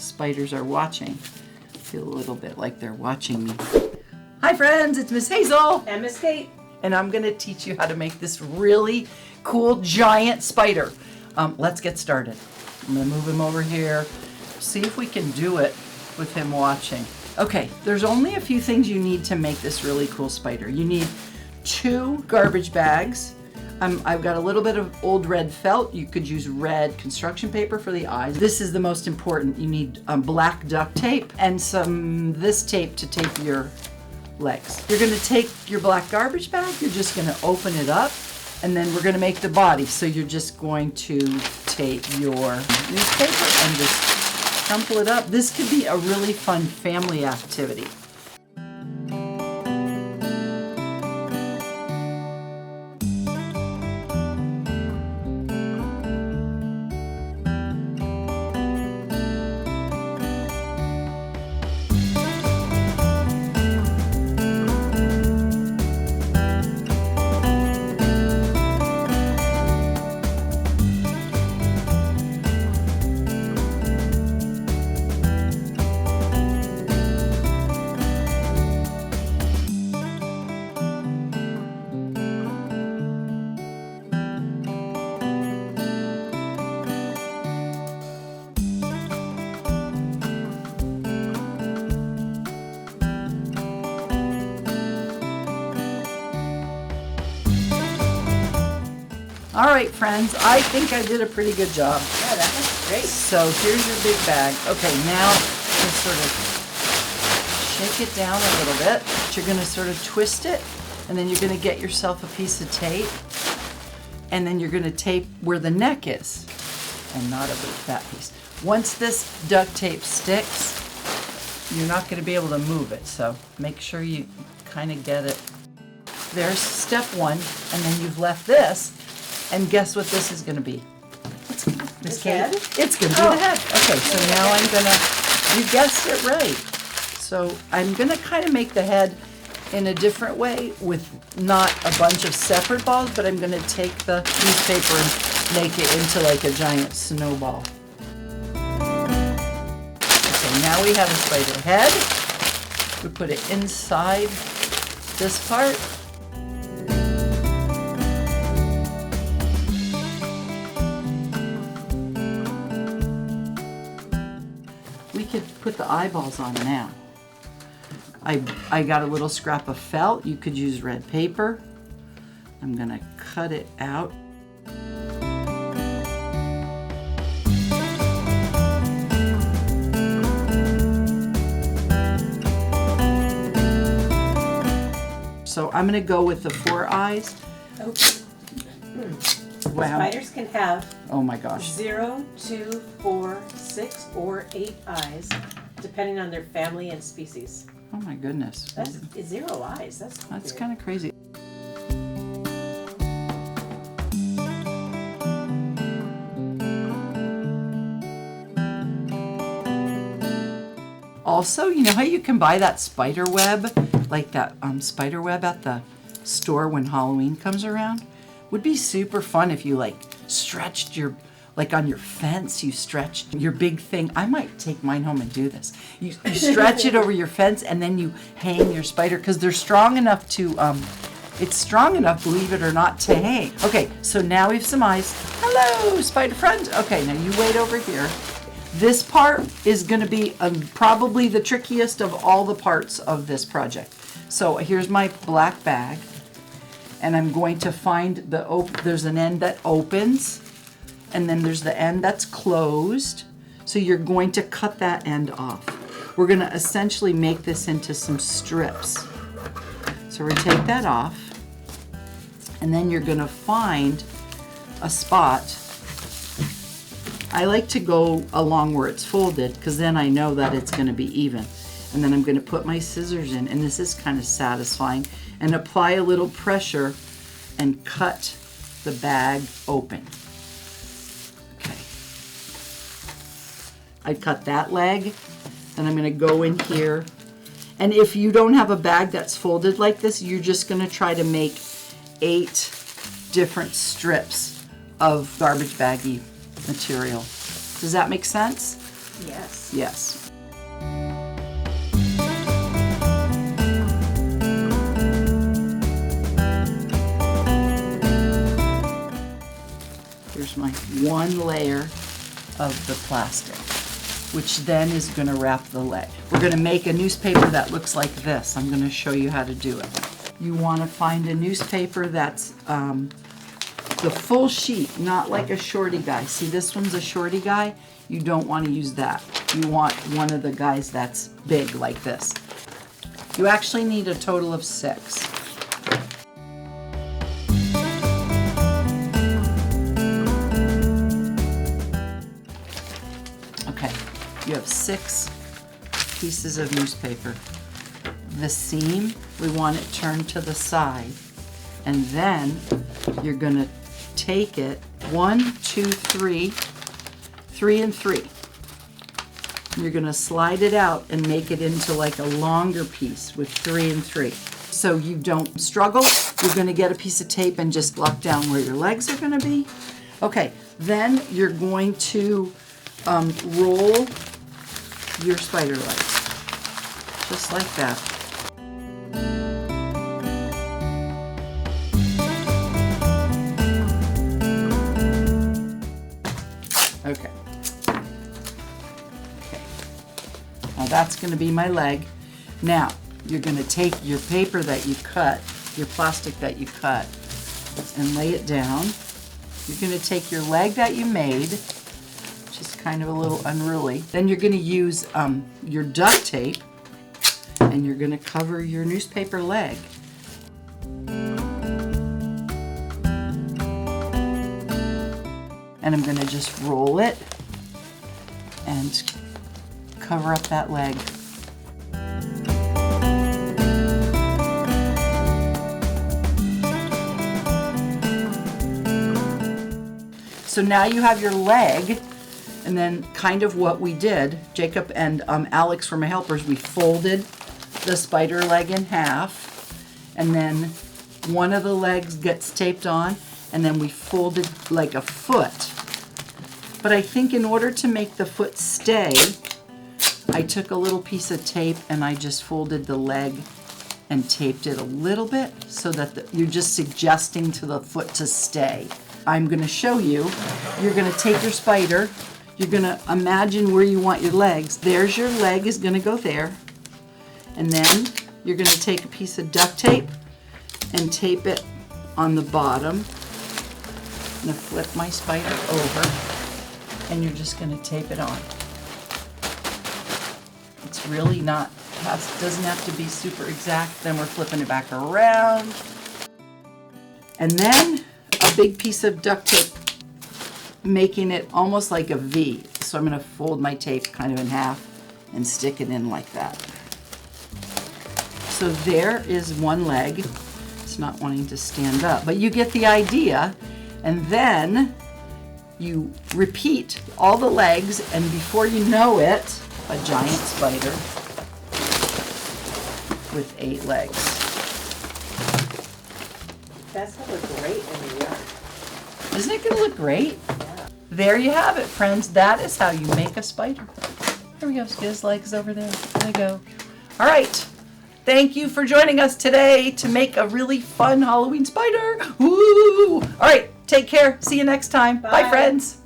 spiders are watching. I feel a little bit like they're watching me. Hi friends, it's Miss Hazel. And Miss Kate. And I'm gonna teach you how to make this really cool giant spider. Let's get started. I'm gonna move him over here. See if we can do it with him watching. Okay, there's only a few things you need to make this really cool spider. You need 2 garbage bags. I've got a little bit of old red felt. You could use red construction paper for the eyes. This is the most important. You need black duct tape and this tape to tape your legs. You're gonna take your black garbage bag, you're just gonna open it up, and then we're gonna make the body. So you're just going to take your newspaper and just crumple it up. This could be a really fun family activity. All right, friends, I think I did a pretty good job. Yeah, that was great. So here's your big bag. Okay, now just sort of shake it down a little bit. You're gonna sort of twist it, and then you're gonna get yourself a piece of tape, and then you're gonna tape where the neck is, and not over that piece. Once this duct tape sticks, you're not gonna be able to move it, so make sure you kind of get it. There's step 1, and then you've left this. And guess what this is going to be? Miss Kate? It's going to be the head. Okay, so now I'm going to, you guessed it right. So I'm going to kind of make the head in a different way with not a bunch of separate balls, but I'm going to take the newspaper and make it into like a giant snowball. Okay, now we have a spider head. We put it inside this part. We could put the eyeballs on now. I got a little scrap of felt. You could use red paper. I'm gonna cut it out. So I'm gonna go with the 4 eyes. Oh. Wow. Spiders can have Oh my gosh. 0, 2, 4, 6, or 8 eyes, depending on their family and species. Oh my goodness. That's 0 eyes. That's kind of crazy. Also, you know how you can buy that spider web, like that spider web at the store when Halloween comes around? Would be super fun if you like stretched your, like on your fence, you stretched your big thing. I might take mine home and do this. You stretch it over your fence and then you hang your spider because they're strong enough to, it's strong enough, believe it or not, to hang. Okay, so now we have some eyes. Hello, spider friend. Okay, now you wait over here. This part is gonna be probably the trickiest of all the parts of this project. So here's my black bag. And I'm going to find there's an end that opens, and then there's the end that's closed. So you're going to cut that end off. We're gonna essentially make this into some strips. So we're gonna take that off, and then you're gonna find a spot. I like to go along where it's folded, because then I know that it's gonna be even. And then I'm gonna put my scissors in, and this is kind of satisfying, and apply a little pressure and cut the bag open. Okay. I cut that leg, then I'm gonna go in here. And if you don't have a bag that's folded like this, you're just gonna try to make 8 different strips of garbage baggy material. Does that make sense? Yes. Yes. Here's my one layer of the plastic, which then is going to wrap the leg. We're going to make a newspaper that looks like this. I'm going to show you how to do it. You want to find a newspaper that's the full sheet, not like a shorty guy. See, this one's a shorty guy. You don't want to use that. You want one of the guys that's big like this. You actually need a total of 6. Okay, you have 6 pieces of newspaper. The seam, we want it turned to the side. And then you're gonna take it 1, 2, 3, 3 and 3. You're gonna slide it out and make it into like a longer piece with 3 and 3. So you don't struggle, you're gonna get a piece of tape and just lock down where your legs are gonna be. Okay, then you're going to roll your spider legs, just like that. Okay. Now that's going to be my leg. Now you're going to take your paper that you cut, your plastic that you cut, and lay it down. You're going to take your leg that you made, which is kind of a little unruly. Then you're going to use your duct tape, and you're going to cover your newspaper leg. And I'm going to just roll it and cover up that leg. So now you have your leg, and then kind of what we did, Jacob and Alex were my helpers, we folded the spider leg in half, and then one of the legs gets taped on, and then we folded like a foot. But I think in order to make the foot stay, I took a little piece of tape and I just folded the leg and taped it a little bit so that you're just suggesting to the foot to stay. I'm gonna show you. You're gonna take your spider, you're gonna imagine where you want your legs. There's your leg is gonna go there. And then you're gonna take a piece of duct tape and tape it on the bottom. I'm gonna flip my spider over, and you're just gonna tape it on. It's really not, doesn't have to be super exact. Then we're flipping it back around. And then a big piece of duct tape, making it almost like a V. So I'm gonna fold my tape kind of in half and stick it in like that. So there is one leg. It's not wanting to stand up, but you get the idea. And then you repeat all the legs, and before you know it, a giant spider with 8 legs. That's gonna look great in the yard. Isn't it gonna look great? Yeah. There you have it, friends. That is how you make a spider. There we go, get his legs over there. There they go. All right. Thank you for joining us today to make a really fun Halloween spider. Woo! All right, take care. See you next time. Bye, friends.